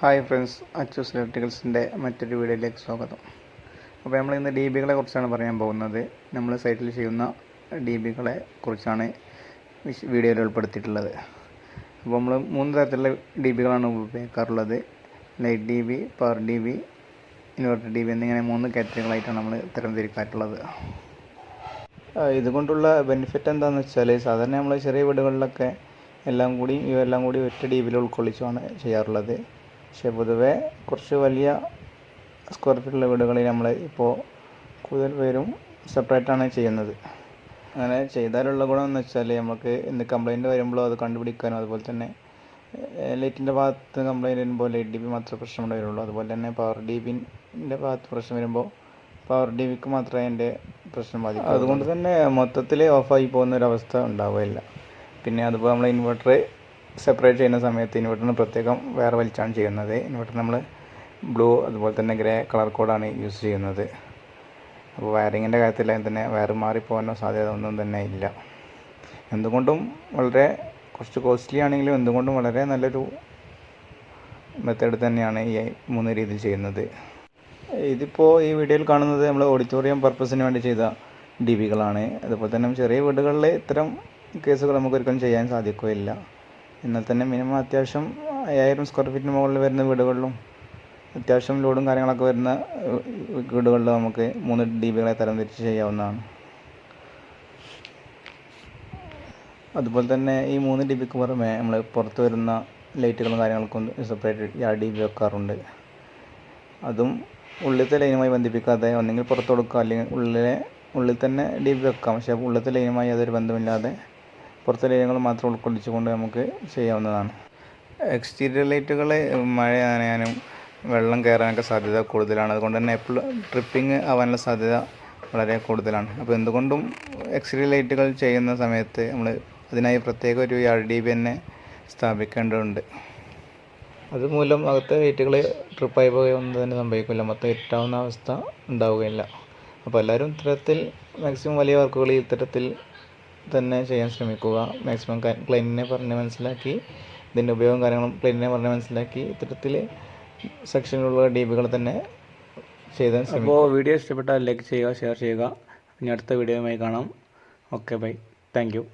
Hi friends, Achus ഇലക്ട്രിക്കൽസിൻ്റെ മറ്റൊരു വീഡിയോയിലേക്ക് സ്വാഗതം. അപ്പോൾ നമ്മൾ ഇന്ന് ഡി ബികളെ കുറിച്ചാണ് പറയാൻ പോകുന്നത്. നമ്മൾ സൈറ്റിൽ ചെയ്യുന്ന ഡി ബികളെ കുറിച്ചാണ് വീഡിയോയിൽ ഉൾപ്പെടുത്തിയിട്ടുള്ളത്. അപ്പോൾ നമ്മൾ 3 തരത്തിലുള്ള ഡി ബികളാണ് ഉപയോഗിക്കാറുള്ളത്. Light D B, power D B, inverter D B എന്നിങ്ങനെ 3 കാറ്റഗറികളായിട്ടാണ് നമ്മൾ തരംതിരിക്കാറുള്ളത്. ഇതുകൊണ്ടുള്ള ബെനിഫിറ്റ് എന്താണെന്ന് വെച്ചാൽ, സാധാരണ നമ്മൾ ചെറിയ വീടുകളിലൊക്കെ ഇവയെല്ലാം കൂടി ഒറ്റ ഡി ബിയിൽ ഉൾക്കൊള്ളിച്ചാണ് ചെയ്യാറുള്ളത്. പക്ഷേ പൊതുവെ കുറച്ച് വലിയ സ്ക്വയർ ഫീറ്റുള്ള വീടുകളിൽ നമ്മൾ ഇപ്പോൾ കൂടുതൽ പേരും സെപ്പറേറ്റാണ് ചെയ്യുന്നത്. അങ്ങനെ ചെയ്താലുള്ള ഗുണം എന്ന് വെച്ചാൽ, നമുക്ക് എന്ത് കംപ്ലയിൻറ്റ് വരുമ്പോഴോ അത് കണ്ടുപിടിക്കാനും, അതുപോലെ തന്നെ ലൈറ്റിൻ്റെ ഭാഗത്ത് കംപ്ലയിൻറ്റ് വരുമ്പോൾ ലൈറ്റ് ഡി ബി മാത്രമേ പ്രശ്നം വരുള്ളൂ. അതുപോലെ തന്നെ പവർ ഡി ബിൻ്റെ ഭാഗത്ത് പ്രശ്നം വരുമ്പോൾ പവർ ഡി ബിക്ക് മാത്രമേ അതിൻ്റെ പ്രശ്നം ബാധിക്കൂ. അതുകൊണ്ട് തന്നെ മൊത്തത്തിൽ ഓഫായി പോകുന്നൊരവസ്ഥ ഉണ്ടാവുകയില്ല. പിന്നെ അതുപോലെ നമ്മൾ ഇൻവെർട്ടർ സെപ്പറേറ്റ് ചെയ്യുന്ന സമയത്ത് ഇൻവെർട്ടറിന് പ്രത്യേകം വേറെ വലിച്ചാണ് ചെയ്യുന്നത്. ഇൻവെർട്ടർ നമ്മൾ ബ്ലൂ അതുപോലെ തന്നെ ഗ്രേ കളർ കോഡാണ് യൂസ് ചെയ്യുന്നത്. അപ്പോൾ വയറിങ്ങിൻ്റെ കാര്യത്തിൽ തന്നെ വയർ മാറിപ്പോകാനോ സാധ്യത ഒന്നും തന്നെ ഇല്ല. എന്തുകൊണ്ടും വളരെ കുറച്ച് കോസ്റ്റ്ലി ആണെങ്കിലും എന്തുകൊണ്ടും വളരെ നല്ലൊരു മെത്തേഡ് തന്നെയാണ് ഈ 3 രീതിയിൽ ചെയ്യുന്നത്. ഇതിപ്പോൾ ഈ വീഡിയോയിൽ കാണുന്നത് നമ്മൾ ഓഡിറ്റോറിയം പർപ്പസിന് വേണ്ടി ചെയ്ത ഡി ബികളാണ്. അതുപോലെ തന്നെ ചെറിയ വീടുകളിൽ ഇത്തരം കേസുകൾ നമുക്ക് ഒരിക്കലും ചെയ്യാൻ സാധിക്കുകയില്ല. എന്നാൽ തന്നെ മിനിമം അത്യാവശ്യം 5000 സ്ക്വയർ ഫീറ്റിന് മുകളിൽ വരുന്ന വീടുകളിലും അത്യാവശ്യം ലോഡും കാര്യങ്ങളൊക്കെ വരുന്ന വീടുകളിലും നമുക്ക് 3 ഡി ബികളെ തരംതിരിച്ച് ചെയ്യാവുന്നതാണ്. അതുപോലെ തന്നെ ഈ 3 ഡി ബിക്ക് പുറമെ നമ്മൾ പുറത്ത് വരുന്ന ലൈറ്റുകളും കാര്യങ്ങൾക്കും സെപ്പറേറ്റ് ഡി ബി വെക്കാറുണ്ട്. അതും ഉള്ളിലത്തെ ലൈനുമായി ബന്ധിപ്പിക്കാതെ ഒന്നെങ്കിൽ പുറത്ത് കൊടുക്കുക, അല്ലെങ്കിൽ ഉള്ളിൽ തന്നെ ഡി ബി വെക്കാം. പക്ഷേ ഉള്ളിലത്തെ ലൈനുമായി അതൊരു ബന്ധമില്ലാതെ പുറത്തെ ലൈനുകൾ മാത്രം ഉൾക്കൊള്ളിച്ചുകൊണ്ട് നമുക്ക് ചെയ്യാവുന്നതാണ്. എക്സ്റ്റീരിയർ ലൈറ്റുകൾ മഴ നനയാനും വെള്ളം കയറാനൊക്കെ സാധ്യത കൂടുതലാണ്. അതുകൊണ്ട് തന്നെ എപ്പോഴും ട്രിപ്പിംഗ് ആവാനുള്ള സാധ്യത വളരെ കൂടുതലാണ്. അപ്പോൾ എന്തുകൊണ്ടും എക്സ്റ്റീരിയർ ലൈറ്റുകൾ ചെയ്യുന്ന സമയത്ത് നമ്മൾ അതിനായി പ്രത്യേക ഒരു ഡി ബി തന്നെ സ്ഥാപിക്കേണ്ടതുണ്ട്. അതുമൂലം അകത്തെ ലൈറ്റുകൾ ട്രിപ്പായി പോകുകയൊന്നും തന്നെ സംഭവിക്കില്ല, മൊത്തം ഇട്ടാവുന്ന അവസ്ഥ ഉണ്ടാവുകയില്ല. അപ്പോൾ എല്ലാവരും ഇത്തരത്തിൽ മാക്സിമം വലിയ വർക്കുകൾ ഇത്തരത്തിൽ തന്നെ ചെയ്യാൻ ശ്രമിക്കുക. മാക്സിമം ക്ലൈൻറ്റിനെ പറഞ്ഞ് മനസ്സിലാക്കി, ഇതിൻ്റെ ഉപയോഗം കാര്യങ്ങളും ക്ലൈൻറ്റിനെ പറഞ്ഞ് മനസ്സിലാക്കി ഇത്തരത്തിൽ സെക്ഷനിലുള്ള ഡി ബികൾ തന്നെ ചെയ്താൽ ശ്രമിക്കുക. അപ്പോൾ വീഡിയോ ഇഷ്ടപ്പെട്ടാൽ ലൈക്ക് ചെയ്യുക, ഷെയർ ചെയ്യുക. ഇനി അടുത്ത വീഡിയോയുമായി കാണാം. Okay, bye. Thank U.